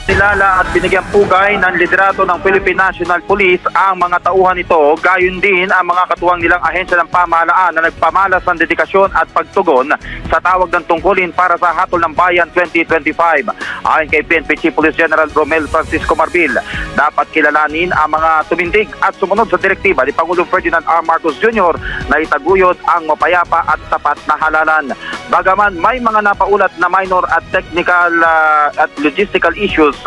Nilala at binigyang pugay ng liderato ng Philippine National Police ang mga tauhan nito, gayon din ang mga katuwang nilang ahensya ng pamahalaan na nagpamalas ng dedikasyon at pagtugon sa tawag ng tungkulin para sa Hatol ng Bayan 2025. Ayon kay PNP Chief Police General Romel Francisco Marbil, dapat kilalanin ang mga tumindig at sumunod sa direktiba ni Pangulong Ferdinand R. Marcos Jr. na itaguyod ang mapayapa at tapat na halalan. Bagaman may mga napaulat na minor at technical at logistical issues,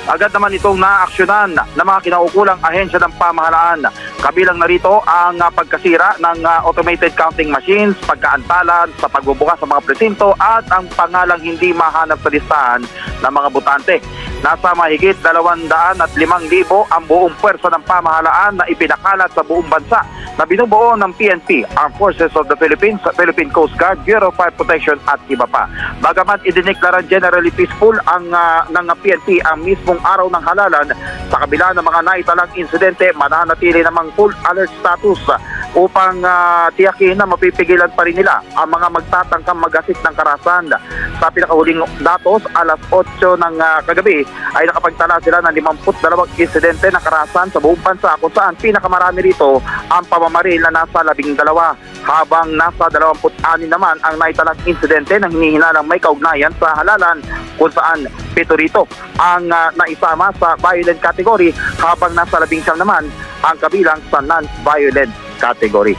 agad naman itong naaksyonan ng mga kinaukulang ahensya ng pamahalaan. Kabilang narito ang pagkasira ng automated counting machines, pagkaantalan sa pagbubukas sa mga presinto at ang pangalang hindi mahanap sa listahan ng mga botante. Nasa mahigit 205,000 ang buong pwersa ng pamahalaan na ipinakalat sa buong bansa na binubuo ng PNP, Armed Forces of the Philippines, Philippine Coast Guard, Bureau of Fire Protection at iba pa. Bagamat idineklara generally peaceful ng PNP ang mismong araw ng halalan, sa kabila ng mga naitalang insidente, mananatili namang full alert status upang tiyakin na mapipigilan pa rin nila ang mga magtatangkang magasik ng karahasan. Sa pinakahuling datos, alas 8 ng kagabi ay nakapagtala sila ng 52 insidente ng karahasan sa buong bansa, kung saan pinakamarami rito ang pamamaril na nasa 12, habang nasa 26 naman ang naitalang insidente ng hinihinalang may kaugnayan sa halalan, kung saan 7 rito ang naisama sa violent category, habang nasa 19 naman ang kabilang sa non-violent category.